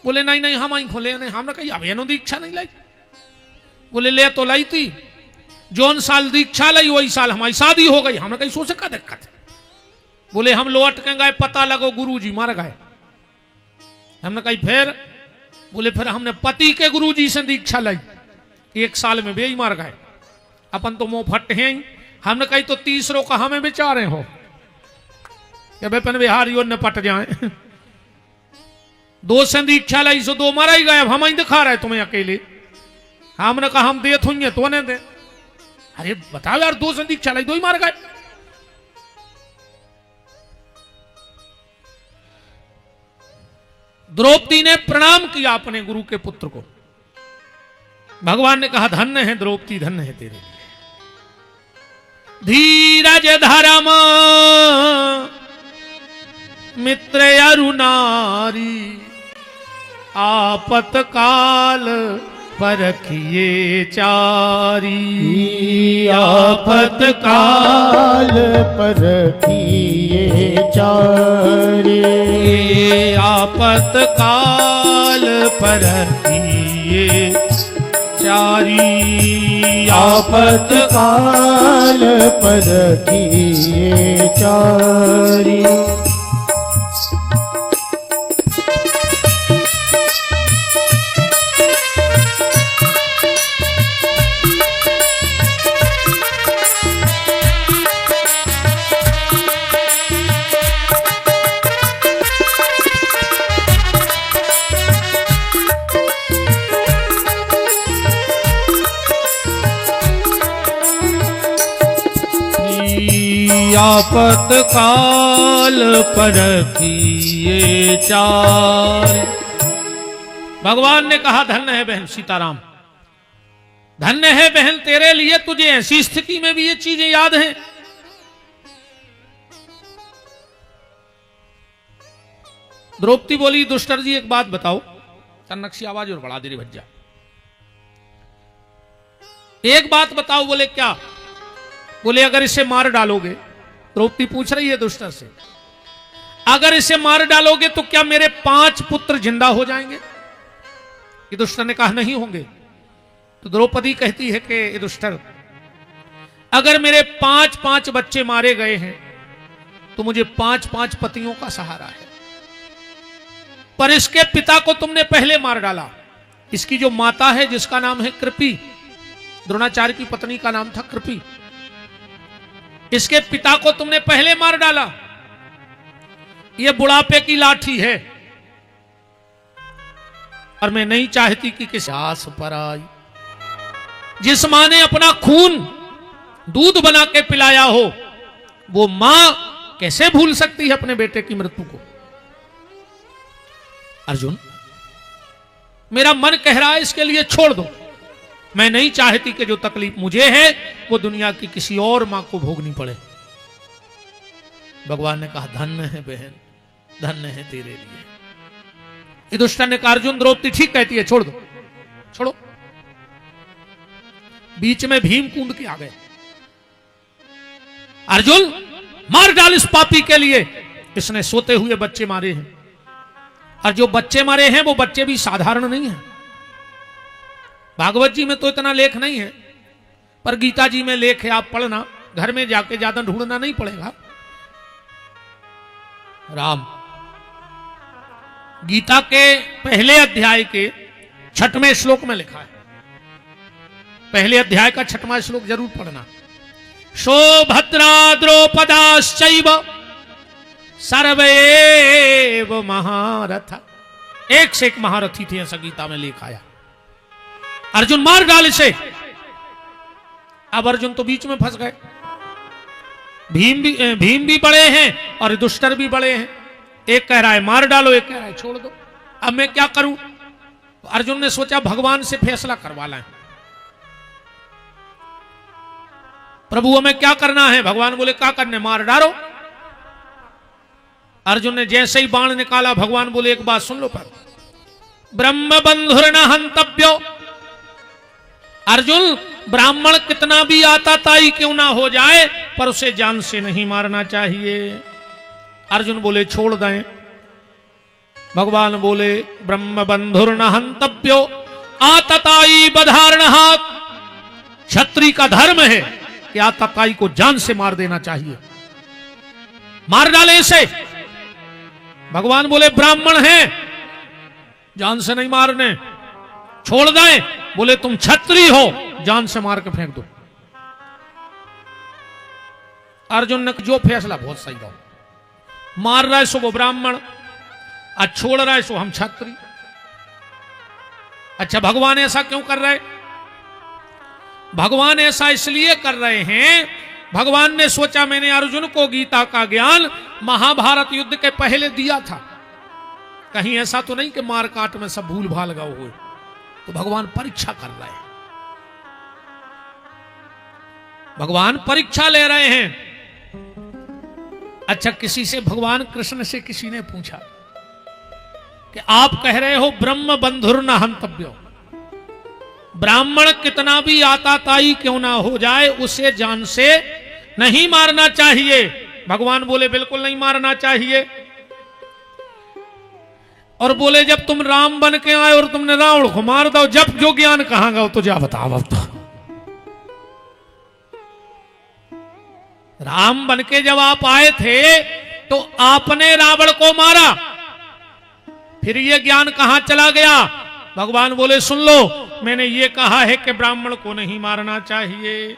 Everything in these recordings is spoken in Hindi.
बोले नहीं नहीं हम आई खोले नहीं, हमने कही अब एनो दीक्षा नहीं लाई। बोले ले तो लाई थी, जौन साल दीक्षा लाई वही साल हमारी शादी हो गई। हमने कही सो से का दिक्कत है। बोले हम लौट के गए, पता लगो गुरुजी मर गए। हमने कही फिर? बोले फिर हमने पति के गुरुजी से दीक्षा लाई, 1 साल में वे ही मर गए। अपन तो मुंह फट हैं। हमने कही तो तीसरों का हमें बेचारे हो कि बेपन बिहारियों ने पट जाए। 2 से दीक्षा लाई सो 2 मरा ही गए। अब हम ही दिखा रहे तुम्हें अकेले। हमने कहा हम दे थोइए तो ने दे। अरे बताओ यार, 2 से दीक्षा लाई 2 ही मार गए। द्रौपदी ने प्रणाम किया अपने गुरु के पुत्र को। भगवान ने कहा धन्य है द्रौपदी, धन्य है तेरे लिए। धीरज धर्म मित्र अरु नारी, आपत काल परखिए चारी। आपत काल परखिए चारी। आपत काल परखिए चारी। आपत काल परखिए चारी। आपत काल परखिए चार। भगवान ने कहा धन्य है बहन सीताराम, धन्य है बहन तेरे लिए, तुझे ऐसी स्थिति में भी ये चीजें याद हैं। द्रौपदी बोली दुष्टर जी एक बात बताओ। कन्नक्षी आवाज और बढ़ा दे रे भज्जा। एक बात बताओ। बोले क्या? बोले अगर इसे मार डालोगे, द्रौपदी पूछ रही है दुष्टर से, अगर इसे मार डालोगे तो क्या मेरे 5 पुत्र जिंदा हो जाएंगे? ये दुष्टर ने कहा नहीं होंगे। तो द्रौपदी कहती है कि ये दुष्टर, अगर मेरे 5 बच्चे मारे गए हैं तो मुझे 5 पतियों का सहारा है, पर इसके पिता को तुमने पहले मार डाला। इसकी जो माता है जिसका नाम है कृपी, द्रोणाचार्य की पत्नी का नाम था कृपी, इसके पिता को तुमने पहले मार डाला। यह बुढ़ापे की लाठी है और मैं नहीं चाहती कि किसी आस पर आई। जिस मां ने अपना खून दूध बना के पिलाया हो, वो मां कैसे भूल सकती है अपने बेटे की मृत्यु को? अर्जुन, मेरा मन कह रहा है इसके लिए छोड़ दो। मैं नहीं चाहती कि जो तकलीफ मुझे है वो दुनिया की किसी और मां को भोगनी पड़े। भगवान ने कहा धन्य है बहन, धन्य है तेरे लिए। दुष्टा ने कहा अर्जुन द्रौपदी ठीक कहती है, छोड़ दो, छोड़ो। बीच में भीम कूद के आ गए। अर्जुन मार डाल इस पापी के लिए, इसने सोते हुए बच्चे मारे हैं, और जो बच्चे मारे हैं वो बच्चे भी साधारण नहीं हैं। भागवत जी में तो इतना लेख नहीं है, पर गीता जी में लेख है, आप पढ़ना, घर में जाके ज्यादा ढूंढना नहीं पड़ेगा। राम गीता के पहले अध्याय के 6वें श्लोक में लिखा है, पहले अध्याय का 6वां श्लोक जरूर पढ़ना। सौभद्रा द्रौपदाश्चैव सर्वैव महारथ। एक से एक महारथी थे, ऐसा गीता में लिखा आया। अर्जुन मार डाल इसे। अब अर्जुन तो बीच में फंस गए। भीम भी बड़े हैं और दुष्टर भी बड़े हैं। एक कह रहा है मार डालो, एक कह रहा है छोड़ दो। अब मैं क्या करूं? अर्जुन ने सोचा भगवान से फैसला करवा लें। प्रभु हमें क्या करना है? भगवान बोले क्या करने? मार डालो। अर्जुन ने जैसे ही बाण निकाला, भगवान बोले एक बात सुन लो, पर ब्रह्म बंधुर न हंतव्यो। अर्जुन ब्राह्मण कितना भी आताताई क्यों ना हो जाए, पर उसे जान से नहीं मारना चाहिए। अर्जुन बोले छोड़ दें। भगवान बोले ब्रह्म बंधुर न हंतव्यो आतताई बधारणहात। क्षत्रिय का धर्म है कि आतताई को जान से मार देना चाहिए, मार डाले इसे। भगवान बोले ब्राह्मण हैं, जान से नहीं मारने, छोड़ दें। बोले तुम क्षत्रिय हो, जान से मार के फेंक दो। अर्जुन ने जो फैसला बहुत सही था, मार रहा है सो वो ब्राह्मण और छोड़ रहा है सो हम क्षत्रिय। अच्छा, भगवान ऐसा क्यों कर रहे? भगवान ऐसा इसलिए कर रहे हैं, भगवान ने सोचा मैंने अर्जुन को गीता का ज्ञान महाभारत युद्ध के पहले दिया था, कहीं ऐसा तो नहीं कि मार काट में सब भूल भाल गए हुए। तो भगवान परीक्षा कर रहे हैं, भगवान परीक्षा ले रहे हैं। अच्छा, किसी से भगवान कृष्ण से किसी ने पूछा कि आप कह रहे हो ब्रह्म बंधुर न हंतव्यो, ब्राह्मण कितना भी आताताई क्यों ना हो जाए उसे जान से नहीं मारना चाहिए। भगवान बोले बिल्कुल नहीं मारना चाहिए। और बोले जब तुम राम बन के आए और तुमने रावण को मार दो, जब जो ज्ञान कहां गया तो जा बताओ। अब तो राम बन के जब आप आए थे तो आपने रावण को मारा, फिर ये ज्ञान कहां चला गया? भगवान बोले सुन लो, मैंने ये कहा है कि ब्राह्मण को नहीं मारना चाहिए,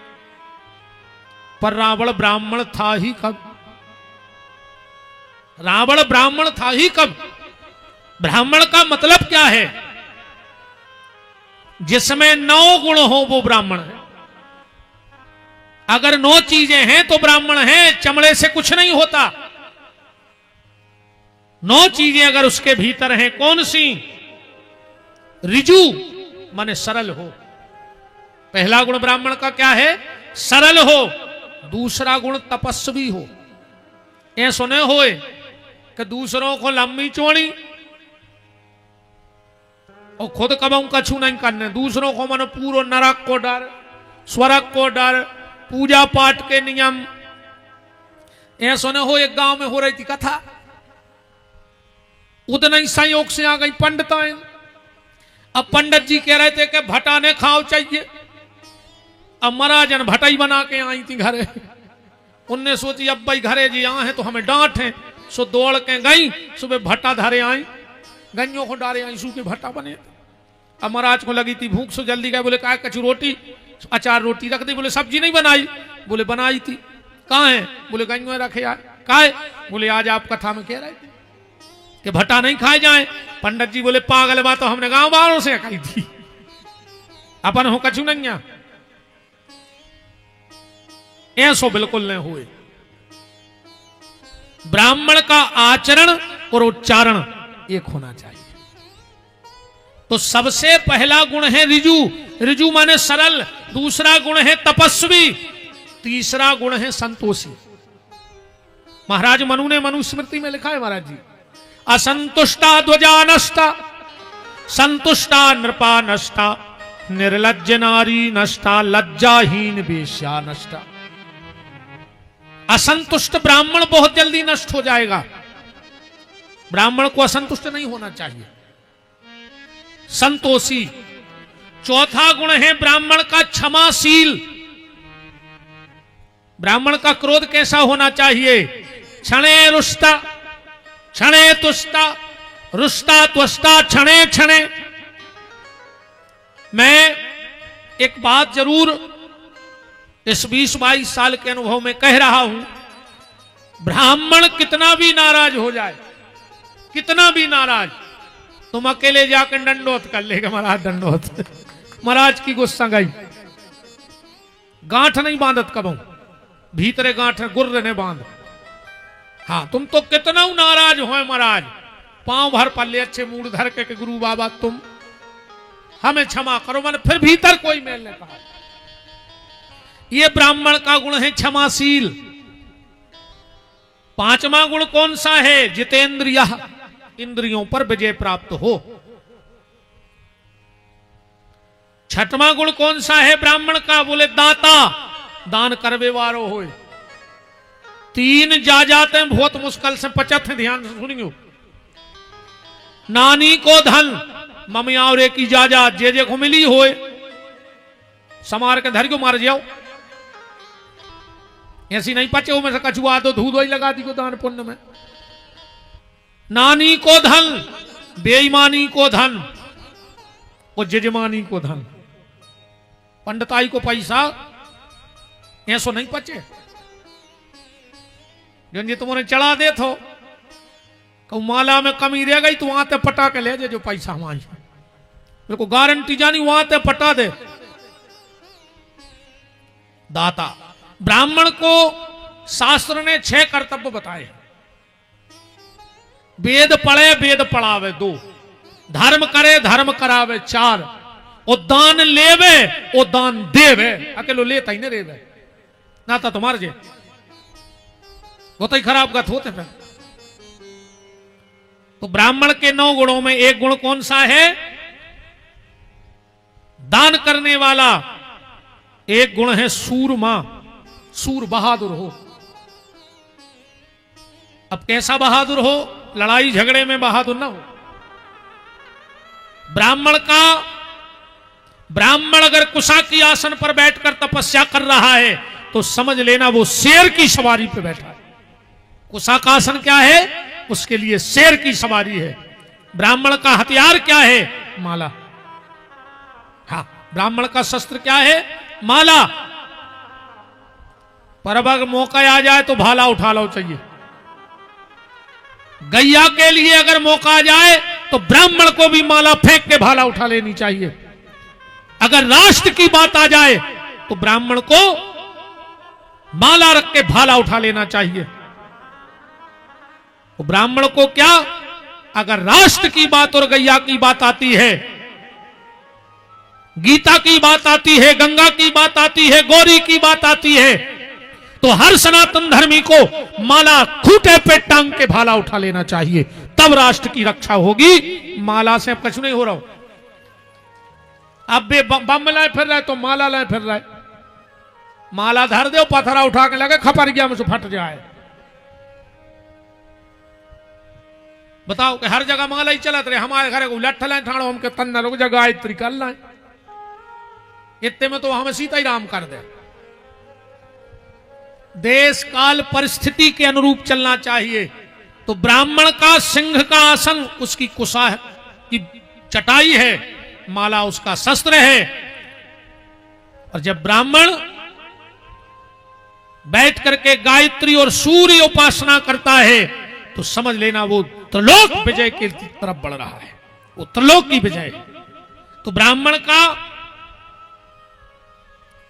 पर रावण ब्राह्मण था ही कब? रावण ब्राह्मण था ही कब? ब्राह्मण का मतलब क्या है? जिसमें 9 गुण हो वो ब्राह्मण है। अगर 9 चीजें हैं तो ब्राह्मण है, चमड़े से कुछ नहीं होता। 9 चीजें अगर उसके भीतर हैं, कौन सी? ऋजु माने सरल हो। पहला गुण ब्राह्मण का क्या है? सरल हो। दूसरा गुण तपस्वी हो। ये सुने होए कि दूसरों को लंबी चौड़ी और खुद कबहू कछु नहीं करने, दूसरों को मन पूरा नरक को डर, स्वर्ग को डर, पूजा पाठ के नियम। ये सुने हो, एक गांव में हो रही थी कथा, उतना ही संयोग से आ गई पंडिताएं। अब पंडित जी कह रहे थे कि भटाने खाओ चाहिए। अब महाराजन भटाई बना के आई थी घरे। उनने सोची अब भाई घरे जी आए हैं तो हमें डांट है, सो दौड़ के गई, सुबह भट्टा धारे आई, गन्यों को डारे आई, सूखे भट्टा बने। अब महाराज को लगी थी भूख, सो जल्दी गए, बोले क्या कछु रोटी, अचार रोटी रख दी। बोले सब्जी नहीं बनाई? बोले बनाई थी। कहाँ है? बोले गन्यों रखे आए। कहा है? बोले आज आप कथा में कह रहे थे कि भट्टा नहीं खाए जाए। पंडित जी बोले पागल बात तो हमने गांव वालों से कही थी, अपन हो कछु नहीं। ऐसो बिल्कुल नहीं हुए। ब्राह्मण का आचरण और उच्चारण एक होना चाहिए। तो सबसे पहला गुण है ऋजु, ऋजु माने सरल। दूसरा गुण है तपस्वी। तीसरा गुण है संतोषी। महाराज मनु ने मनुस्मृति में लिखा है, महाराज जी, असंतुष्टा ध्वजा नष्टा, संतुष्टा नृपा नष्टा, निर्लज्ज नारी नष्टा, लज्जाहीन वेश्या नष्टा। असंतुष्ट ब्राह्मण बहुत जल्दी नष्ट हो जाएगा। ब्राह्मण को असंतुष्ट नहीं होना चाहिए। संतोषी। चौथा गुण है ब्राह्मण का क्षमाशील। ब्राह्मण का क्रोध कैसा होना चाहिए? क्षणे रुष्टा, क्षणे तुष्टा, रुष्टा त्वष्टा, क्षणे क्षणे। मैं एक बात जरूर इस 20-22 साल के अनुभव में कह रहा हूं, ब्राह्मण कितना भी नाराज हो जाए, कितना भी नाराज, तुम अकेले जाकर दंडोत कर लेगा। महाराज दंडोत, महाराज की गुस्सा गई, गांठ नहीं बांधत कबू, भीतरे गांठ गुर्र ने बांध। हाँ, तुम तो कितना नाराज हो महाराज, पांव भर पल्ले अच्छे मूड धर के गुरु बाबा तुम हमें क्षमा करो, मैंने फिर भीतर कोई मेल ने कहा। ये ब्राह्मण का गुण है क्षमाशील। पांचवा गुण कौन सा है? जितेंद्रिय, इंद्रियों पर विजय प्राप्त हो। छठवां गुण कौन सा है ब्राह्मण का? बोले दाता, दान करवे वारो होए। 3 जा जाते हैं बहुत मुश्किल से, 50 ध्यान से सुनियो। नानी को धन मम्मी और एक इजाजत जे को मिली होए समार के धर को मार जाओ। ऐसी नहीं पचे में से कछुआ तो धूध वही लगा दी को दान पुण्य में। नानी को धन, बेईमानी को धन और जजमानी को धन, पंडिताई को पैसा ऐसो नहीं पचे। जो तुम्हारे चढ़ा दे थो कहूं माला में कमी रह गई तो वहां ते पटा के ले जो पैसा हमारी मेरे को गारंटी जानी वहां ते पटा दे। दाता ब्राह्मण को शास्त्र ने 6 कर्तव्य बताए। वेद पढ़े वेद पढ़ावे 2, धर्म करे धर्म करावे 4, और दान लेवे और दान देवे। अकेलो लेता ही नहीं रेवे ना तो तुम्हारे जे वो तो ही खराब गत होते पे। तो ब्राह्मण के 9 गुणों में एक गुण कौन सा है? दान करने वाला। एक गुण है सूरमा, सूर बहादुर हो। अब कैसा बहादुर हो? लड़ाई झगड़े में बहादुर ना हो। ब्राह्मण अगर कुशा की आसन पर बैठकर तपस्या कर रहा है तो समझ लेना वो शेर की सवारी पे बैठा है। कुशा का आसन क्या है? उसके लिए शेर की सवारी है। ब्राह्मण का हथियार क्या है? माला। हाँ, ब्राह्मण का शस्त्र क्या है? माला। पर अगर मौका आ जाए तो भाला उठा लो चाहिए। गैया के लिए अगर मौका आ जाए तो ब्राह्मण को भी माला फेंक के भाला उठा लेनी चाहिए। अगर राष्ट्र की बात आ जाए तो ब्राह्मण को माला रख के भाला उठा लेना चाहिए। तो ब्राह्मण को क्या, अगर राष्ट्र की बात और गैया की बात आती है, गीता की बात आती है, गंगा की बात आती है, गौरी की बात आती है, तो हर सनातन धर्मी को माला खूंटे पे टांग के भाला उठा लेना चाहिए, तब राष्ट्र की रक्षा होगी। माला से अब कुछ नहीं हो रहा हो। अब बे बम लाए फिर रहा है तो माला लाए फिर रहा है। माला धर दो, पथरा उठा के लगे खपर गया में से फट जाए। बताओ कि हर जगह माला ही चलत रहे। हमारे घर को लठ लाए ठाणो हमके तन्ना लोग जगह इतनी कर लाए। इतने में तो हमें सीता ही राम कर दे। देश काल परिस्थिति के अनुरूप चलना चाहिए। तो ब्राह्मण का सिंह का आसन उसकी कुशा की चटाई है, माला उसका शस्त्र है। और जब ब्राह्मण बैठ करके गायत्री और सूर्य उपासना करता है तो समझ लेना वो त्रिलोक विजय की तरफ बढ़ रहा है, वो त्रिलोक की विजय। तो ब्राह्मण का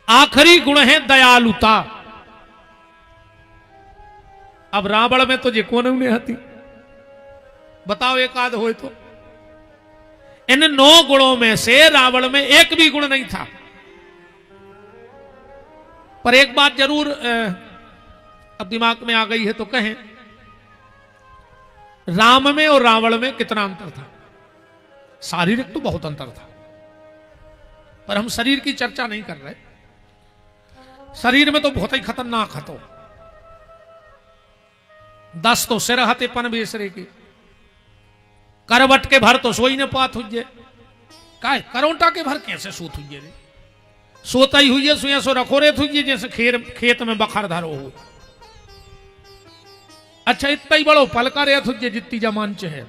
आखिरी गुण है दयालुता। अब रावण में तो जे कौन उन्हें हती बताओ, एक आध हो तो। इन 9 गुणों में से रावण में एक भी गुण नहीं था। पर एक बात जरूर अब दिमाग में आ गई है तो कहें, राम में और रावण में कितना अंतर था? शारीरिक तो बहुत अंतर था, पर हम शरीर की चर्चा नहीं कर रहे। शरीर में तो बहुत ही खतरनाक हतो। 10 तो सिर हते पन बेसरे के, करवट के भर तो सोई ने पात हुई का करोटा के भर कैसे सूत हुई रे? सोता ही हुई सुया सो रखो रे हुई जैसे खेत में बखर धरो हो। अच्छा इतना ही बड़ो पलका रे थुजे जितनी जमान च है।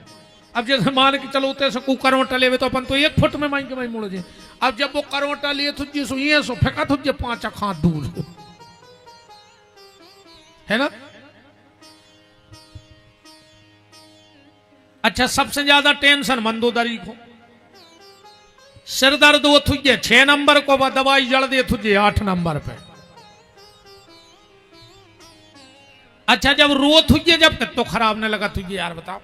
अब जैसे मान के चलो उते से करोटा ले तो अपन तो 1 फुट में मांग के माई मुड़ जाए। अब जब वो करोटा लिए थुजे सो ये सो फेंका थुजे 5 हाथ दूर, है ना? अच्छा सबसे ज्यादा टेंशन मंदोदरी को, सिर दर्द वो थुजे 6 नंबर को, दवाई जड़ दे थुजे 8 नंबर पे। अच्छा जब रो थुजे जब तो खराब न लगा थुजे यार बताओ।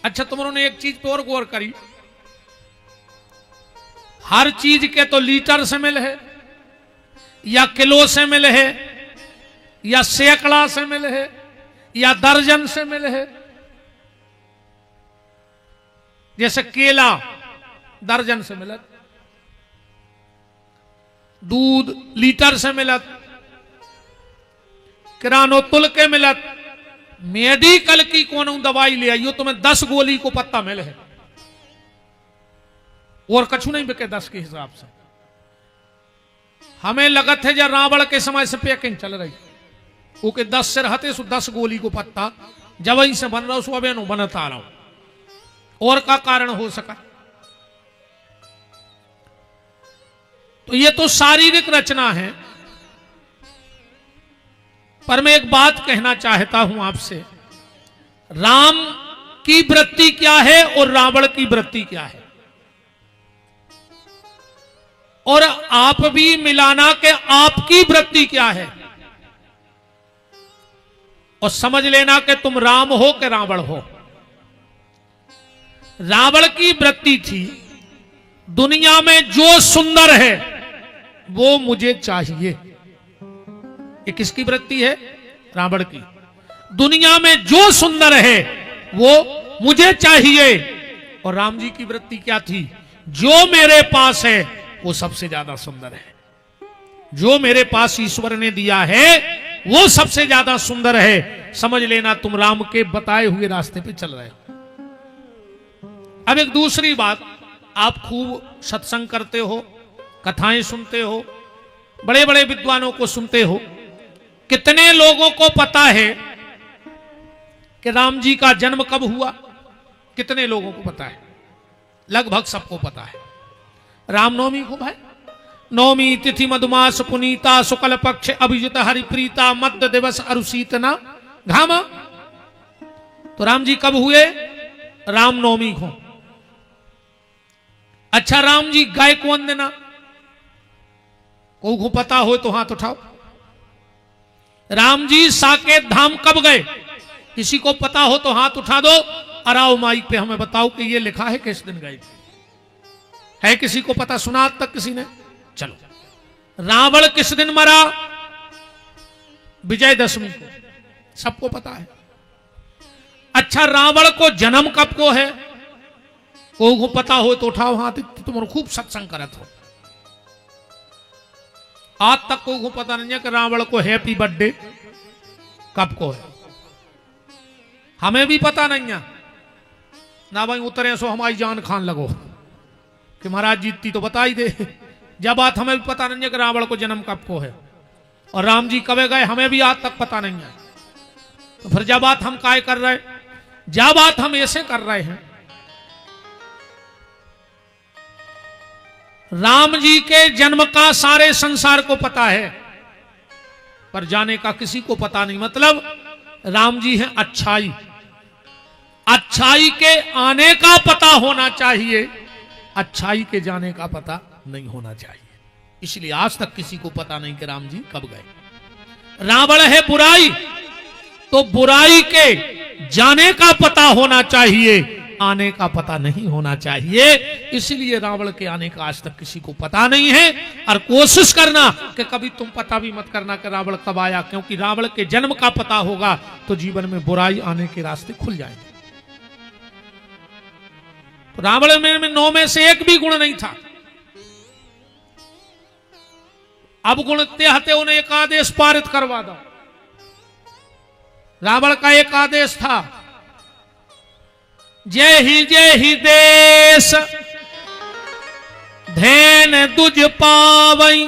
अच्छा तुमने एक चीज पे और गौर करी, हर चीज के तो लीटर से मिल है या किलो से मिल है या सैकड़ा से मिल है या दर्जन से मिल है। जैसे केला दर्जन से मिलत, दूध लीटर से मिलत, किरानो तुल के मिलत, मेडिकल की कौन दवाई ले आइयो तुम्हें 10 गोली को पत्ता मिल है और कछु नहीं बिके 10 के हिसाब से। हमें लगत है जब रावण के समय से पैकिंग चल रही वो के 10 सिर हते सो 10 गोली को पत्ता जब वहीं से बन रहा सो अब नो बनता रहा और का कारण हो सका। तो ये तो शारीरिक रचना है। पर मैं एक बात कहना चाहता हूं आपसे, राम की वृत्ति क्या है और रावण की वृत्ति क्या है, और आप भी मिलाना के आपकी वृत्ति क्या है, और समझ लेना कि तुम राम हो कि रावण हो। रावण की वृत्ति थी दुनिया में जो सुंदर है वो मुझे चाहिए। ये किसकी वृत्ति है? रावण की। दुनिया में जो सुंदर है वो मुझे चाहिए। और राम जी की वृत्ति क्या थी? जो मेरे पास है वो सबसे ज्यादा सुंदर है, जो मेरे पास ईश्वर ने दिया है वो सबसे ज्यादा सुंदर है। समझ लेना तुम राम के बताए हुए रास्ते पे चल रहे हो। अब एक दूसरी बात, आप खूब सत्संग करते हो, कथाएं सुनते हो, बड़े बड़े विद्वानों को सुनते हो। कितने लोगों को पता है कि राम जी का जन्म कब हुआ? कितने लोगों को पता है? लगभग सबको पता है। रामनवमी को भाई, नवमी तिथि मधुमास पुनीता शुक्ल पक्ष अभिजित हरिप्रीता मध्य दिवस अरुशीतना घामा। तो राम जी कब हुए? रामनवमी को। अच्छा, राम जी गाय कौन देना? को पता हो तो हाथ उठाओ। राम जी साकेत धाम कब गए? किसी को पता हो तो हाथ उठा दो और आओ माइक पे हमें बताओ कि ये लिखा है किस दिन गए थे। है किसी को पता? सुना आज तक किसी ने? चलो, रावण किस दिन मरा? विजयदशमी को, सबको पता है। अच्छा, रावण को जन्म कब को है? को पता हो तो उठाओ हाथ। तुम खूब सत्संग करत हो। आज तक को पता नहीं है कि रावण को हैप्पी बर्थडे कब को है। हमें भी पता नहीं है ना भाई। उतरे सो हमारी जान खान लगो कि महाराज जीतती तो बता ही दे। जब बात हमें भी पता नहीं है कि रावण को जन्म कब को है और राम जी कब गए, हमें भी आज तक पता नहीं है। तो फिर जब बात हम काय कर रहे, जब बात हम ऐसे कर रहे हैं, राम जी के जन्म का सारे संसार को पता है पर जाने का किसी को पता नहीं। मतलब राम जी हैं अच्छाई, अच्छाई के आने का पता होना चाहिए, अच्छाई के जाने का पता नहीं होना चाहिए। इसलिए आज तक किसी को पता नहीं कि राम जी कब गए। रावण है बुराई, तो बुराई के जाने का पता होना चाहिए, आने का पता नहीं होना चाहिए। इसलिए रावण के आने का आज तक किसी को पता नहीं है। और कोशिश करना कि कभी तुम पता भी मत करना कि रावण कब आया, क्योंकि रावण के जन्म का पता होगा तो जीवन में बुराई आने के रास्ते खुल जाएंगे। तो रावण में 9 में से एक भी गुण नहीं था। अब गुण हते उन्हें एक आदेश पारित करवा दो। रावण का एक आदेश था, जय ही देश धैन तुझ पावई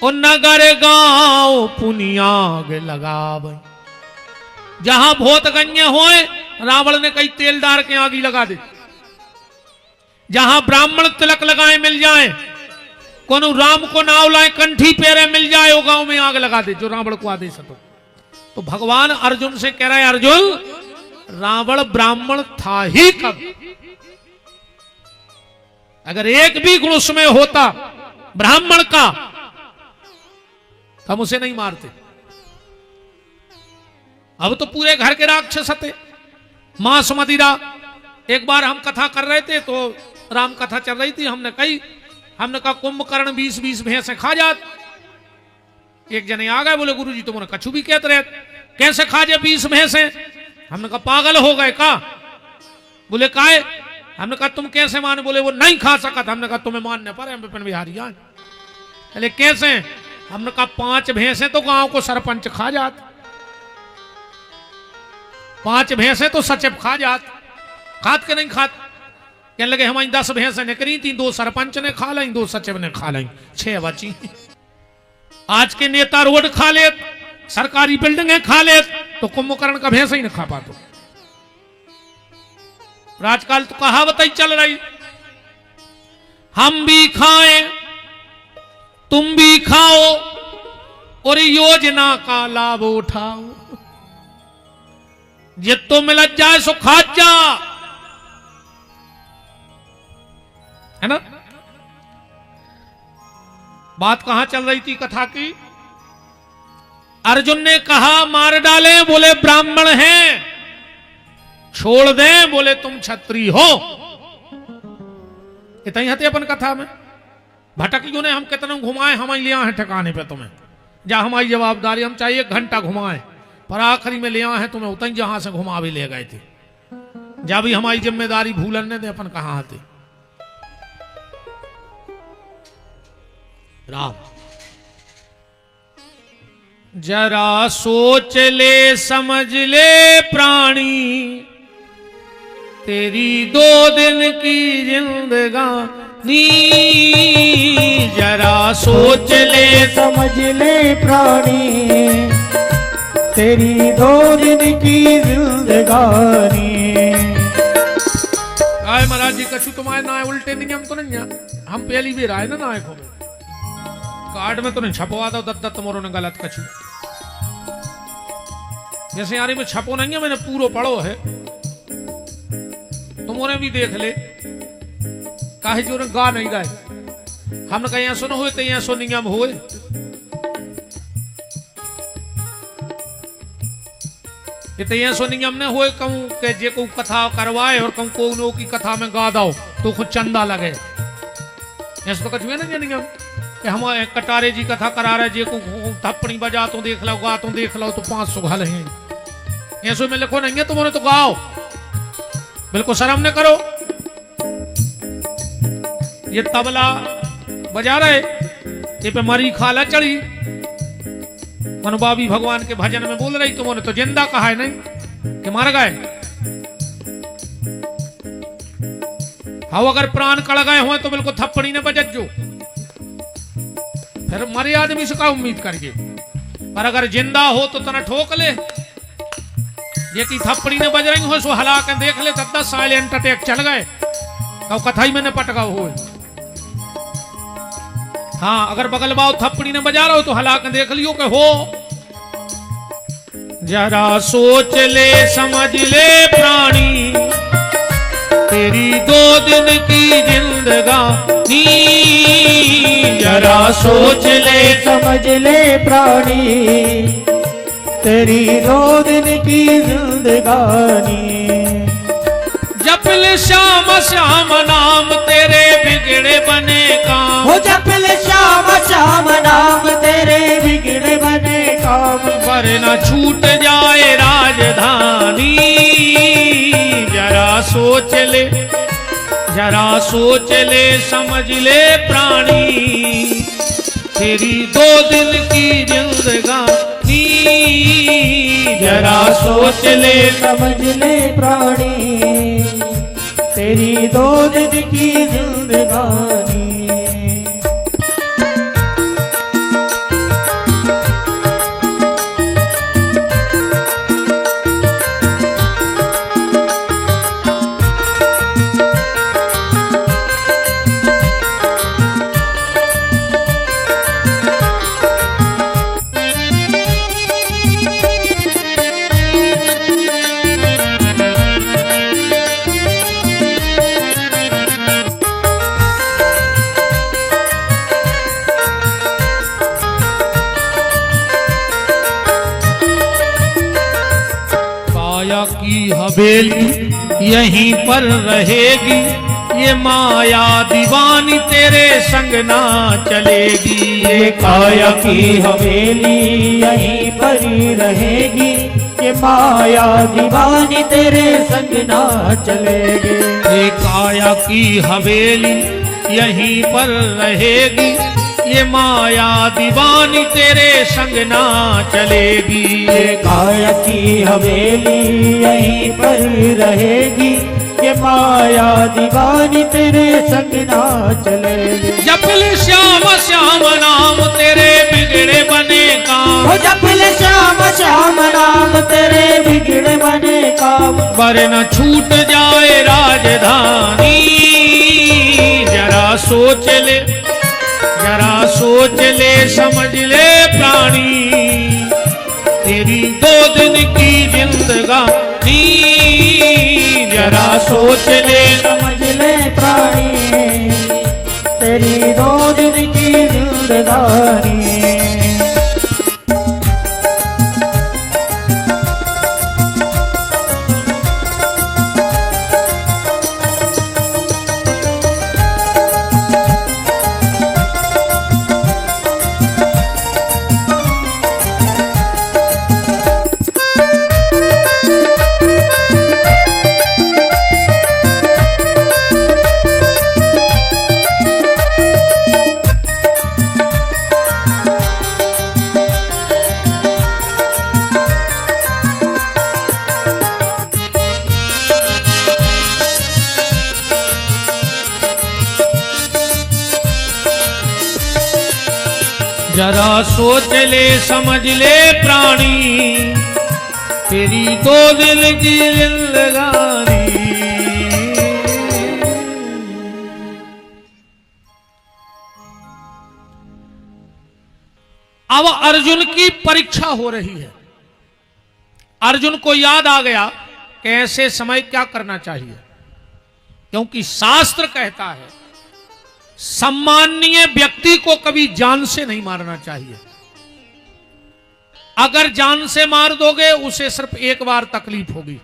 और नगर गांव पुनियाग लगावई। जहां भूत गण्य होए रावण ने कई तेल डार के आग लगा दे। जहां ब्राह्मण तिलक लगाए मिल जाए, कोनो राम को नाव लाए कंठी पेरे मिल जाए, वो गांव में आग लगा दे, जो रावण को आदेश है। तो भगवान अर्जुन से कह रहा है, अर्जुन रावण ब्राह्मण था ही कब? अगर एक भी गुण उसमें होता ब्राह्मण का तो हम उसे नहीं मारते। अब तो पूरे घर के राक्षस थे, मांस मदिरा। एक बार हम कथा कर रहे थे तो राम कथा चल रही थी, हमने कहा कुंभकर्ण 20-20 भैंसे खा जात। एक जने आ गए, बोले गुरुजी तुमने कछु भी कहते रहे, कैसे खा जाए 20 भैंसे? हमने कहा पागल हो गए का? बोले काहे? हमने कहा तुम कैसे माने? बोले वो नहीं खा सका था। हमने कहा तुम्हें मानने पर हम विपिन बिहारी जाए। अरे कैसे? हमने कहा 5 भैंसे तो गांव को सरपंच खा जाते। 5 भैंसे तो सचिव खा जात, खात के नहीं खात। कहने लगे हमारी 10 भैंसें निकली थी, 2 सरपंच ने खा लाई, 2 सचिव ने खा लाई, 6 बची। आज के नेता रोड खा लेत, सरकारी बिल्डिंगें खा लेत, तो कुंभकर्ण का भैंसा ही न खा पातो। आजकल तो कहावत ही चल रही, हम भी खाएं तुम भी खाओ और योजना का लाभ उठाओ, जितो मिल जाए सो खा जा, है ना। बात कहां चल रही थी कथा की? अर्जुन ने कहा मार डालें, बोले ब्राह्मण हैं, छोड़ दें, बोले तुम क्षत्रिय हो। इतना ही हते अपन कथा में। भटकियों ने हम कितना घुमाए, हम ले आए हैं ठिकाने पे तुम्हें, जा हमारी जवाबदारी, हम चाहिए 1 घंटा घुमाए, पर आखिरी में ले आए हैं तुम्हें उतनी जहां से घुमा भी ले गए थे। जा भी हमारी जिम्मेदारी भूलने दे, अपन कहां आते। राम जरा सोच ले समझ ले प्राणी, तेरी 2 दिन की जिंदगानी, जरा सोच ले समझ ले प्राणी, तेरी 2 दिन की जिंदगानी। आए महाराज जी कछु तुम्हारे ना उल्टे नियम तो नहीं है, हम पहली भी राय ना नायक हो कार्ड में तो नहीं छपवा दो दत्त तुम्हारों ने गलत कछु, जैसे यारी में छपो नहीं है, मैंने पूरा पढ़ो है, तुमने भी देख ले, काहे जो गा नहीं रहे, हमने कहीं सुनो हुए तो यहाँ सो नियम हुए। ये सो नियम ने हुए कहूं के जे को कथा करवाए और कहूं को नो की कथा में गा दो तो खुद चंदा लगे, ऐसा तो कुछ भी नहीं नियम कि हम कटारे जी कथा करा रहे, जे को थप्पड़ी बजा तो देख लो, गा तो देख लो तो 500 घल हैं, ऐसो में लिखो नहीं है, तुमने तो गाओ, बिल्कुल शर्म न करो। ये तबला बजा रहे, ये पे मरी खाला चढ़ी, मनुबाबी भगवान के भजन में बोल रही, तुमने तो जिंदा कहा है नहीं कि मर गए। हाँ अगर प्राण कड़ गए हो तो बिल्कुल थप्पड़ी ने बजत जो, फिर मरे आदमी से का उम्मीद करिए, पर अगर जिंदा हो तो तना ठोक ले, ये की थप्पड़ी ने बज रही हो सो हला के देख ले, तब 10 साइलेंट अटैक चल गए, तो कथा ही मैंने पटका हो। हाँ अगर बगल बाव थप्पड़ी ने बजा रहा हो तो हला के देख लियो कि हो। जरा सोच ले समझ ले प्राणी, तेरी 2 दिन की जिंदगानी, जरा सोच ले समझ ले प्राणी, तेरी 2 दिन की जिंदगानी। जपल श्याम श्याम नाम तेरे बिगड़े बने काम, हो जपल श्याम श्याम नाम तेरे बिगड़े बने काम, वरना छूट जाए राजधानी, जरा सोच ले, जरा सोच ले समझ ले प्राणी, तेरी 2 दिन की जिंदगानी, जरा सोच ले समझ ले प्राणी, तेरी 2 दिन की जिंदगानी। की हवेली यहीं पर रहेगी, ये माया दीवानी तेरे संग ना चलेगी, ये काया की हवेली यहीं पर ही रहेगी, ये माया दीवानी तेरे संग ना चलेगी, ये काया की हवेली यहीं पर रहेगी, ये माया दीवानी तेरे संग ना चलेगी। ये काया की हवेली यहीं पर रहेगी, ये माया दीवानी तेरे संग ना चलेगी। जपल श्याम श्याम नाम तेरे बिगड़े बने काम, ओ जपल श्याम श्याम नाम तेरे बिगड़े बने काम। वरन छूट जाए राजधानी, जरा सोच ले, जरा सोच ले, समझ ले प्राणी, तेरी 2 दिन की जिंदगानी, जरा सोच ले, समझ ले प्राणी, तेरी 2 दिन की जिंदगानी। जरा सोच ले, समझ ले प्राणी, तेरी 2 दिन की जिंदगानी। अब अर्जुन की परीक्षा हो रही है। अर्जुन को याद आ गया कि ऐसे समय क्या करना चाहिए, क्योंकि शास्त्र कहता है सम्माननीय व्यक्ति को कभी जान से नहीं मारना चाहिए। अगर जान से मार दोगे उसे सिर्फ एक बार तकलीफ होगी,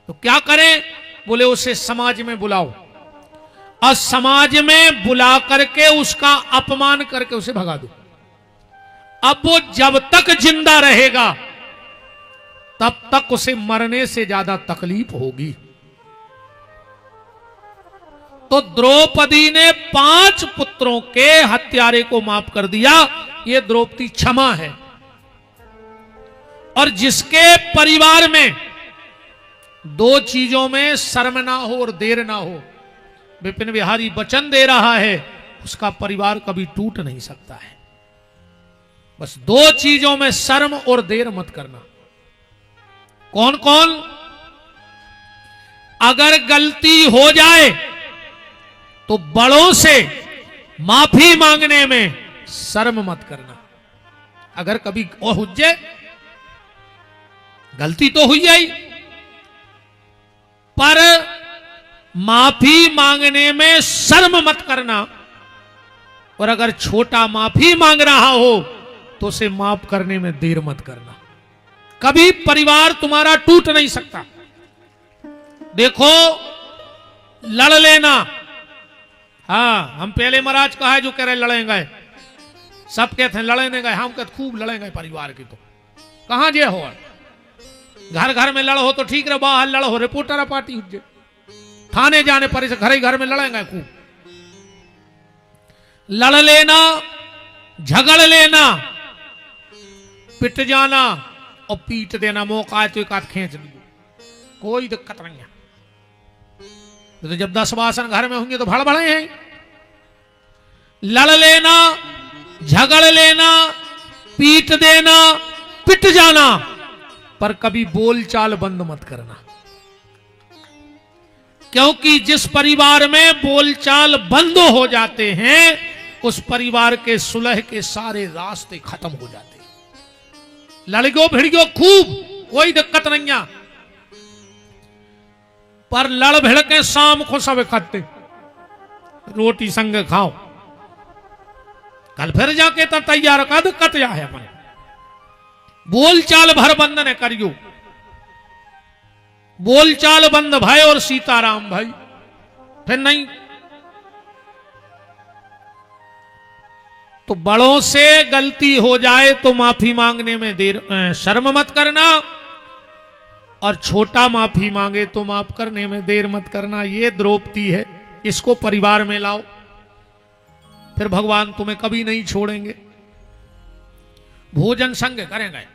तो क्या करें? बोले उसे समाज में बुलाओ और समाज में बुला करके उसका अपमान करके उसे भगा दो। अब वो जब तक जिंदा रहेगा तब तक उसे मरने से ज्यादा तकलीफ होगी। तो द्रौपदी ने 5 पुत्रों के हत्यारे को माफ कर दिया। ये द्रौपदी क्षमा है। और जिसके परिवार में 2 चीजों में शर्म ना हो और देर ना हो, विपिन बिहारी वचन दे रहा है, उसका परिवार कभी टूट नहीं सकता है। बस 2 चीजों में शर्म और देर मत करना। कौन कौन? अगर गलती हो जाए तो बड़ों से माफी मांगने में शर्म मत करना। अगर कभी हो जाए, गलती तो हुई जाए, पर माफी मांगने में शर्म मत करना। और अगर छोटा माफी मांग रहा हो तो उसे माफ करने में देर मत करना। कभी परिवार तुम्हारा टूट नहीं सकता। देखो, लड़ लेना, हाँ, हम पहले महाराज कहा है जो कह रहे लड़ेंगे, सब कहते हैं लड़ने गए, हम कहते खूब लड़ेंगे परिवार की। तो कहां जे हो, घर घर में लड़ हो तो ठीक रहे, बाहर लड़ हो रिपोर्टर पार्टी हो, थाने जाने पर घर ही घर में लड़ेंगे खूब। लड़ लेना, झगड़ लेना, पिट जाना और पीट देना, मौका है तो एक हाथ खींच लो, कोई दिक्कत नहीं है। तो जब 10 वासन घर में होंगे तो भड़बड़े हैं। लड़ लेना, झगड़ लेना, पीट देना, पिट जाना, पर कभी बोलचाल बंद मत करना। क्योंकि जिस परिवार में बोलचाल बंद हो जाते हैं उस परिवार के सुलह के सारे रास्ते खत्म हो जाते हैं। लड़गो भिड़गो खूब, कोई दिक्कत नहीं है, पर लड़ भिड़ के शाम को सब इकट्ठे रोटी संग खाओ, कल फिर जाके तो तैयार का दिक्कत या है। अपन बोलचाल भर बंद न करियो, बोलचाल बंद भाई और सीताराम भाई, फिर नहीं। तो बड़ों से गलती हो जाए तो माफी मांगने में देर शर्म मत करना, और छोटा माफी मांगे तो माफ करने में देर मत करना। ये द्रौपदी है, इसको परिवार में लाओ। फिर भगवान तुम्हें कभी नहीं छोड़ेंगे। भोजन संग करेंगे।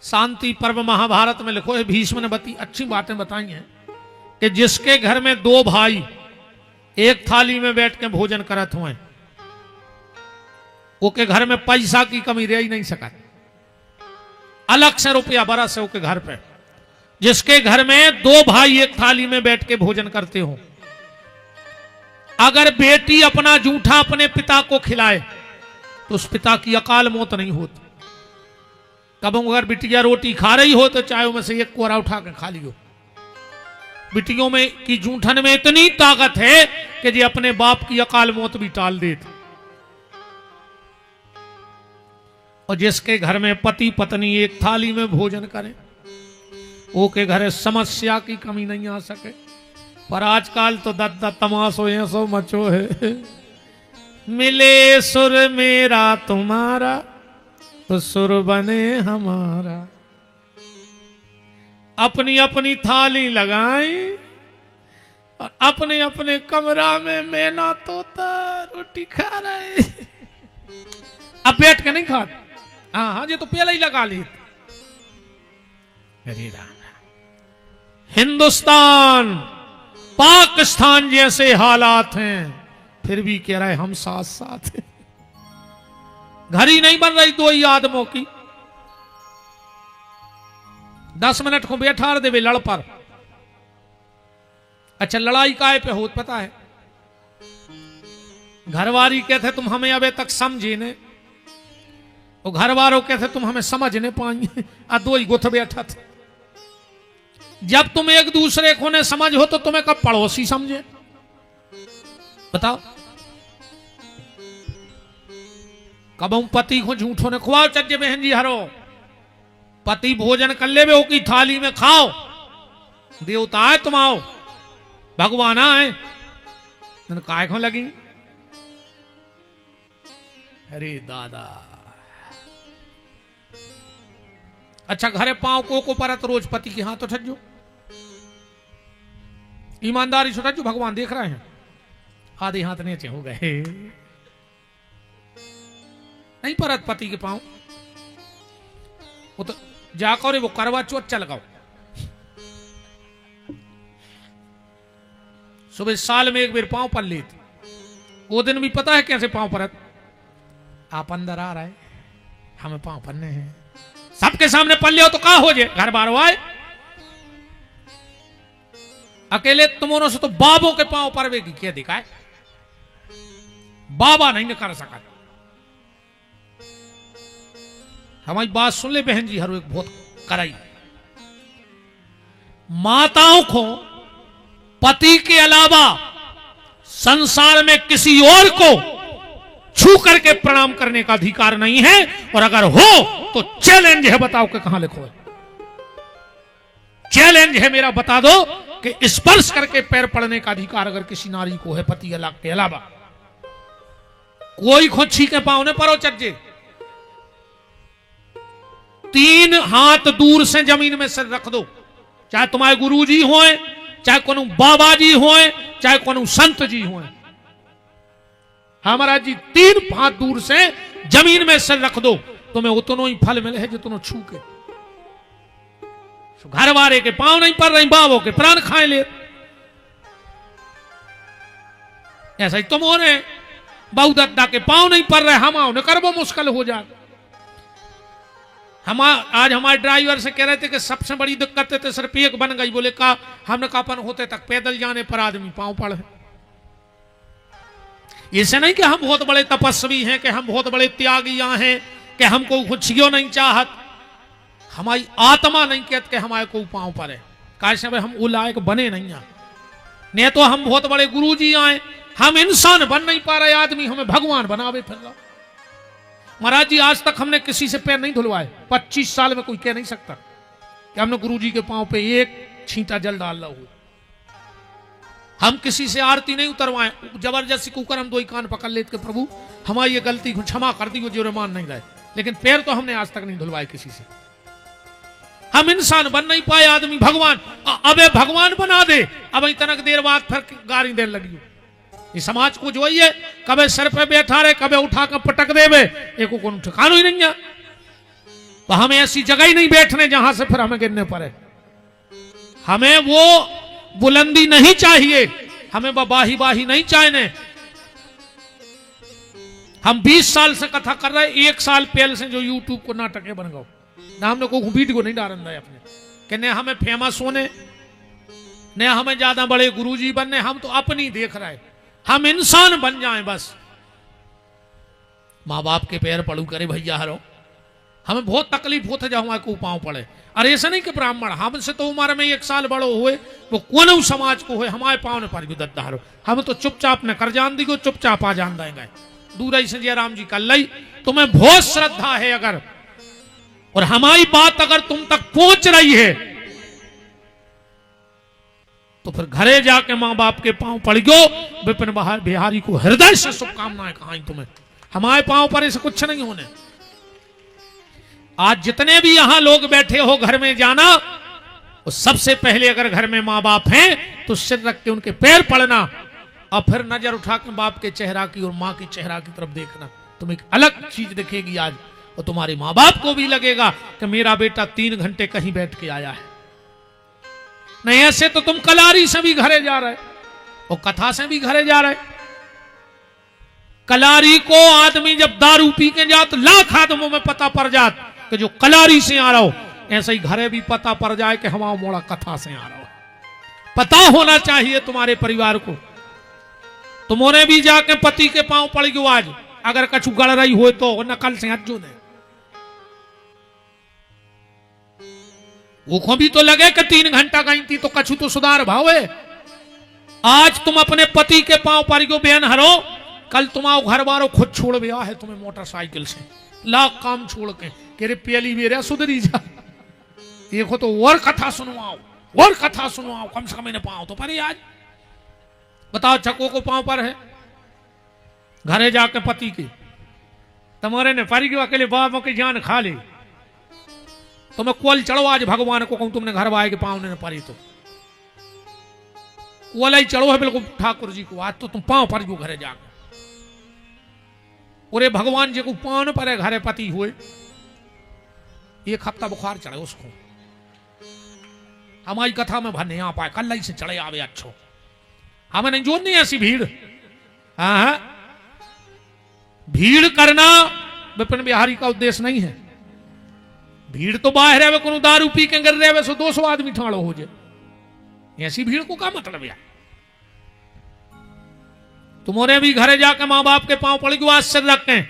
शांति पर्व महाभारत में लिखो है, भीष्म ने अच्छी बातें बताई हैं कि जिसके घर में दो भाई एक थाली में बैठ के भोजन करत हुए, ओके घर में पैसा की कमी रह ही नहीं सका, अलग से रुपया बरस है ओके घर पे। जिसके घर में दो भाई एक थाली में बैठ के भोजन करते हो, अगर बेटी अपना जूठा अपने पिता को खिलाए तो उस पिता की अकाल मौत नहीं होती। कब अगर बिटिया रोटी खा रही हो तो चाहे में से एक कोरा उठा के खा लियो। बिटियों में की जूठन में इतनी ताकत है कि जी अपने बाप की अकाल मौत भी टाल देते। और जिसके घर में पति पत्नी एक थाली में भोजन करें, वो के घर समस्या की कमी नहीं आ सके। पर आजकल तो दत्त तमाशो ऐसो मचो है, मिले सुर मेरा तुम्हारा तो सुर बने हमारा। अपनी अपनी थाली लगाई और अपने अपने कमरा में मैना तोता रोटी खा रहे। अब बैठ के नहीं खाते, हाँ हाँ, ये तो पहले ही लगा ली। हिंदुस्तान पाकिस्तान जैसे हालात हैं, फिर भी कह रहा है हम साथ साथ हैं। घर ही नहीं बन रही दो ही आदमों की। 10 मिनट को बैठा दे लड़ पर। अच्छा, लड़ाई काय पे होत पता है? घरवाली कहते तुम हमें अबे तक समझे ने, और घर वालों कहते तुम हमें समझ नहीं पाएंगे। आ दो ही गुथ बैठा थे। जब तुम एक दूसरे को ने समझ हो तो तुम्हें कब पड़ोसी समझे? बताओ। कब हम पति को झूठों ने खुआओ चज्जे बहन जी हरो, पति भोजन कर ले वो की थाली में खाओ। देवता है तुम आओ, भगवान आए काय को लगी। अरे दादा, अच्छा घरे पांव को परत रोज पति के हाथ उठजो, ईमानदारी से उठजो, भगवान देख रहे हैं। आधे हाथ नीचे हो गए, नहीं परत पति के पांव। वो तो जाकर वो करवा चौथ चल लगाओ। सुबह साल में एक बार पांव पर लेते, वो दिन भी पता है कैसे पांव परत। आप अंदर आ रहे, हमें पांव पन्ने हैं, सबके सामने पल्ले हो तो कहा हो जाए, घर बार आए। अकेले तुमों से तो बाबों के पांव परवेगी क्या दिखाए, बाबा नहीं कर सका। हमारी बात सुन ले बहन जी, हर एक बहुत कराई। माताओं को पति के अलावा संसार में किसी और को छू करके प्रणाम करने का अधिकार नहीं है, और अगर हो तो चैलेंज है, बताओ कि कहां लिखो है। चैलेंज है मेरा, बता दो कि स्पर्श करके पैर पड़ने का अधिकार अगर किसी नारी को है पति के अलावा। कोई खोछी के पांव ने परो चज्जे, 3 हाथ दूर से जमीन में सिर रख दो, चाहे तुम्हारे गुरुजी होए, चाहे कोनो बाबा जी होए, चाहे कोनो संत जी होए। हमारा जी 3 हाथ दूर से जमीन में सिर रख दो, तुम्हें उतनो ही फल मिले है जितनो छू के। घर वाले के पांव नहीं पड़ रही, बाबों के प्राण खाए ले। ऐसा ही तुम हो रहे, बहु दद्दा के पांव नहीं पड़ रहे, हम आओ न करबो मुश्किल हो जाए। हम आज हमारे ड्राइवर से कह रहे थे कि सबसे बड़ी दिक्कत है तो सिर्फ एक बन गई। बोले का हमने कापन होते तक पैदल जाने पर आदमी पांव पड़ है। ऐसे नहीं कि हम बहुत बड़े तपस्वी हैं, कि हम बहुत बड़े त्यागियां हैं, कि हमको कुछ नहीं चाहत। हमारी आत्मा नहीं कहती कि हमारे को पांव पर है, कैसे हम वो लायक बने नहीं हैं। नहीं तो हम बहुत बड़े गुरुजी आए, हम इंसान बन नहीं पा रहे, आदमी हमें भगवान बनावे फिर रहा। महाराज जी आज तक हमने किसी से पैर नहीं धुलवाए, 25 साल में कोई कह नहीं सकता कि हमने गुरुजी के पांव पे एक छींटा जल डाल रहा हो। हम किसी से आरती नहीं उतरवाए, जबरदस्ती कुकर हम 2 कान पकड़ लेते कि प्रभु हमारी ये गलती को क्षमा कर दी, वो जुर्मान नहीं रहे। लेकिन पैर तो हमने आज तक नहीं धुलवाए किसी से। हम इंसान बन नहीं पाए, आदमी भगवान। अबे भगवान बना दे, अब इतनक देर बाद फिर गाड़ी देने लगी। ये समाज को जो है कभी सर पे बैठा रहे, कभी उठा कर पटक देवे, एक को ठिकाना ही नहीं है। तो हमें ऐसी जगह ही नहीं बैठने जहां से फिर हमें गिरने पड़े। हमें वो बुलंदी नहीं चाहिए, हमें बाही बाही नहीं चाहिए। हम 20 साल से कथा कर रहे, 1 साल पहले से जो यूट्यूब को नाटक बन गए ना, हमने कोई वीडियो नहीं डाल रहा है अपने कि न हमें फेमस होने, न हमें ज्यादा बड़े गुरुजी बनने, हम तो अपनी देख रहे हैं, हम इंसान बन जाएं बस। माँ बाप के पैर पड़ू करे भैया हरो, हमें बहुत तकलीफ होते जाओ हमारे को पाँव पड़े। अरे ऐसा नहीं कि ब्राह्मण हमसे तो उम्र में 1 साल बड़ो हुए, वो कौन समाज को हुए, हमारे पाँव ने पर दद्दा हरो, हम तो चुपचाप ने कर जान दी को, चुपचाप आ जान देंगे। दूर ही से जयराम जी कल लाई, तुम्हें बहुत श्रद्धा है अगर, और हमारी बात अगर तुम तक पहुंच रही है तो फिर घरे जाके मां बाप के पांव पड़ गयो। विपिन बिहारी को हृदय से शुभकामनाएं कहां तुम्हें, हमारे पांव पर ऐसे कुछ नहीं होने। आज जितने भी यहां लोग बैठे हो घर में जाना, और सबसे पहले अगर घर में मां बाप हैं तो सिर रख के उनके पैर पड़ना, और फिर नजर उठा के बाप के चेहरा की और मां के चेहरा की तरफ देखना, तुम एक अलग चीज दिखेगी आज। और तुम्हारे मां बाप को भी लगेगा कि मेरा बेटा 3 घंटे कहीं बैठ के आया है। नहीं ऐसे तो तुम कलारी से भी घरे जा रहे और कथा से भी घरे जा रहे। कलारी को आदमी जब दारू पी के जात, लाख आदमों में पता पड़ जात कि जो कलारी से आ रहा हो, ऐसे ही घरे भी पता पड़ जाए कि हमारा मोड़ा कथा से आ रहा हो। पता होना चाहिए तुम्हारे परिवार को। तुम्हारे भी जाके पति के पांव पड़ गयो आज, अगर कछु गड़ रही हो तो नकल से हजू ने वो भी तो लगे कि 3 घंटा गई थी तो कछु तो सुधार भाव है। आज तुम अपने पति के पांव पड़ गयो बहन हरो, कल तुम्हारा घर वालों खुद छोड़ गया है तुम्हें मोटरसाइकिल से, लाख काम छोड़ के रे पेली बेरा सुधरी जा, देखो तो और कथा सुनवाओ, और कथा सुनवाओ, कम से कम इन्हें पांव तो पर। आज बताओ छको को पांव पर है, घरे जाके पति के तुम्हारे ने पारी गयो अकेले बाबा की जान खा ली, तो मैं कोल चढ़ो आज भगवान को कहूं तुमने घर वाए के पांव ने पारी, तो कोल ही चढ़ो है बिल्कुल ठाकुर जी को, आज तो तुम पांव पर गयो घरे जाके। और भगवान जी को पांव पर है घरे पति हुए, 1 हफ्ता बुखार चढ़े उसको, हमारी कथा में भरने आ पाए, कल ही से चढ़े आवे अच्छो, हमें नहीं जोड़नी ऐसी भीड़। हाँ भीड़ करना विपिन बिहारी का उद्देश्य नहीं है। भीड़ तो बाहर है, को दारू पी के गिर रहे सो 200 आदमी ठाड़ो हो जाए, ऐसी भीड़ को क्या मतलब है। तुम्हारे भी घरे जाकर मां बाप के पांव पड़ गयो, आज सिर रखें,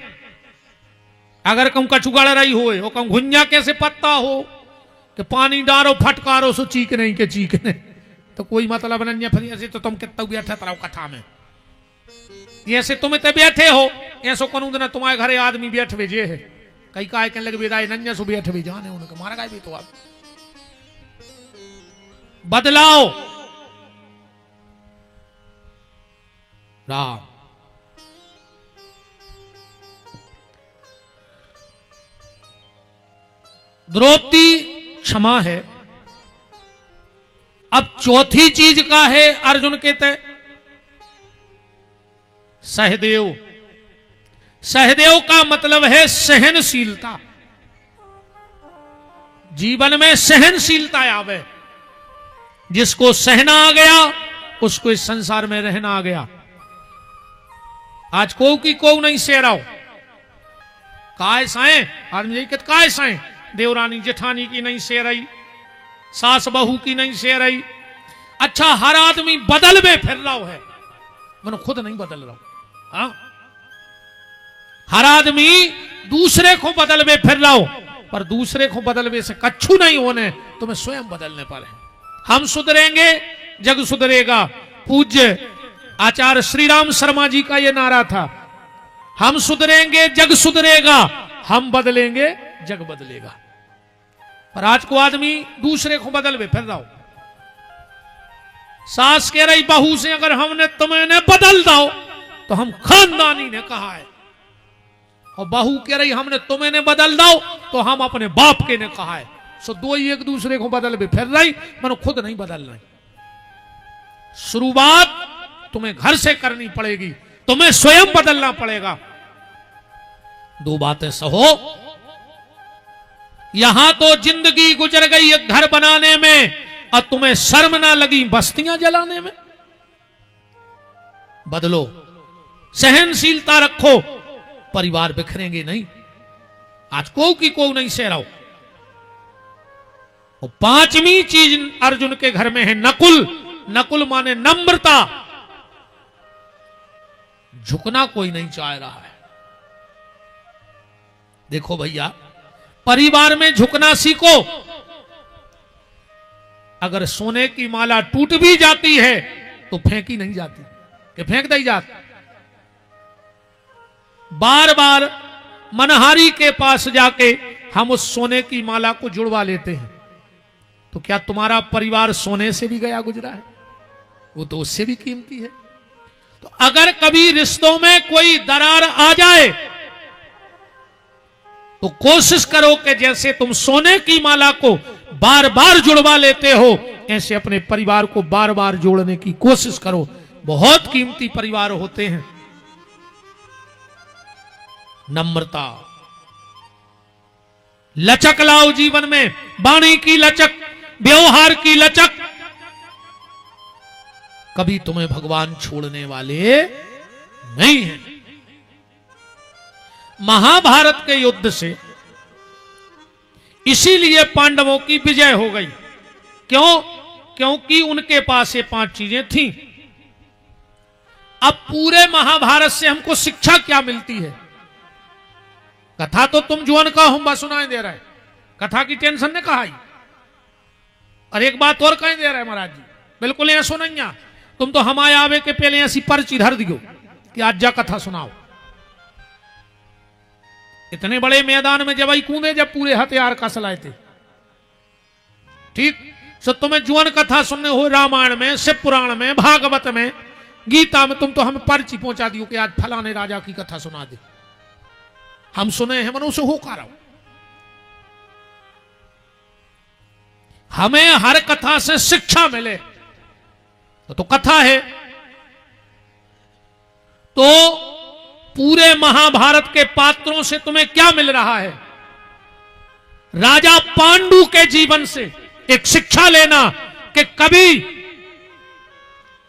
अगर कम कचुगड़ रही हो, वो कम घुंजा कैसे पत्ता हो कि पानी डारो फटकारो सो चीक नहीं के चीक नहीं, तो कोई मतलब नहीं है। फिर ऐसे तो तुम कितना बैठे तरह कथा में, ऐसे तुम इतने बैठे हो, ऐसो कनून ना तुम्हारे घरे आदमी बैठ भेजे है, कई काय कहने लगे विदाई नन्या सो बैठ भी जाने उनके मारा गए भी। तो आप बदलाओ राम। द्रौपदी क्षमा है। अब चौथी चीज का है अर्जुन के तय सहदेव। सहदेव का मतलब है सहनशीलता, जीवन में सहनशीलता आवे। जिसको सहना आ गया उसको इस संसार में रहना आ गया। आज को की को नहीं सह रहा हो, काय साए आदमी यही कहते काय साए, देवरानी जेठानी की नहीं सह रही, सास बहू की नहीं सह रही। अच्छा हर आदमी बदल में फिर रहा है, मैंने खुद नहीं बदल रहा हूं। हाँ? हर आदमी दूसरे को बदल में फिर रहा हो, पर दूसरे को बदलवे से कच्छू नहीं होने, तुम्हें स्वयं बदलने पर है। हम सुधरेंगे जग सुधरेगा। पूज्य आचार्य श्री राम शर्मा जी का यह नारा था, हम सुधरेंगे जग सुधरेगा, हम बदलेंगे जग बदलेगा। पर आज को आदमी दूसरे को बदलवे फिर रहा हो। सास कह रही बहू से अगर हमने तुम्हें बदल दो तो हम खानदानी ने कहा है, और बहू कह रही हमने तुम्हें बदल दो तो हम अपने बाप के ने कहा है। सो दो ही एक दूसरे को बदल भी फिर रही, मनो खुद नहीं बदल रही। शुरुआत तुम्हें घर से करनी पड़ेगी, तुम्हें स्वयं बदलना पड़ेगा। दो बातें सहो। यहां तो जिंदगी गुजर गई एक घर बनाने में, और तुम्हें शर्म ना लगी बस्तियां जलाने में। बदलो, सहनशीलता रखो, परिवार बिखरेंगे नहीं। आज को नहीं सह रहा। और पांचवी चीज अर्जुन के घर में है नकुल। नकुल माने नम्रता। झुकना कोई नहीं चाह रहा है। देखो भैया, परिवार में झुकना सीखो। अगर सोने की माला टूट भी जाती है तो फेंकी नहीं जाती, कि फेंक दी जाती। बार बार मनहारी के पास जाके हम उस सोने की माला को जुड़वा लेते हैं, तो क्या तुम्हारा परिवार सोने से भी गया गुजरा है? वो तो उससे भी कीमती है। तो अगर कभी रिश्तों में कोई दरार आ जाए तो कोशिश करो कि जैसे तुम सोने की माला को बार बार जुड़वा लेते हो, ऐसे अपने परिवार को बार बार जोड़ने की कोशिश करो। बहुत कीमती परिवार होते हैं। नम्रता, लचक लाओ जीवन में, वाणी की लचक, व्यवहार की लचक। कभी तुम्हें भगवान छोड़ने वाले नहीं हैं। महाभारत के युद्ध से इसीलिए पांडवों की विजय हो गई। क्यों? क्योंकि उनके पास ये 5 चीजें थीं। अब पूरे महाभारत से हमको शिक्षा क्या मिलती है? कथा तो तुम जुअन का हुम्बा सुनाई दे रहा है, कथा की टेंशन ने कहा ही। और एक बात और कहीं दे रहा है महाराज जी, बिल्कुल ऐसा नहीं। तुम तो हमारे आवे के पहले ऐसी पर्ची धर दियो कि आज जा कथा सुनाओ। इतने बड़े मैदान में जब आई कूदे, जब पूरे हथियार कस लाए थे। ठीक, सो तुम्हें जुअन कथा सुनने हो रामायण में, शिव पुराण में, भागवत में, गीता में, तुम तो हमें पर्ची पहुंचा दियो कि आज फलाने राजा की कथा सुना दे। हम सुने हैं मनुष्य हो का रहो। हमें हर कथा से शिक्षा मिले तो कथा है। तो पूरे महाभारत के पात्रों से तुम्हें क्या मिल रहा है? राजा पांडु के जीवन से एक शिक्षा लेना कि कभी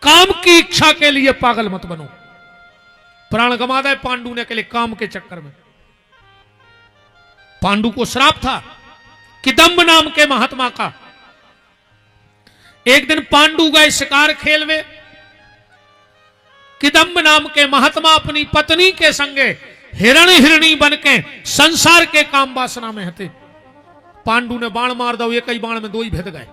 काम की इच्छा के लिए पागल मत बनो। प्राण गंवा दे पांडु ने के लिए काम के चक्कर में। पांडु को श्राप था किदंब नाम के महात्मा का। एक दिन पांडु गए शिकार खेलवे। किदंब नाम के महात्मा अपनी पत्नी के संगे हिरण हिरणी बन के संसार के काम वासना में हते। पांडु ने बाण मार दो, एक ही बाण में 2 ही भेद गए।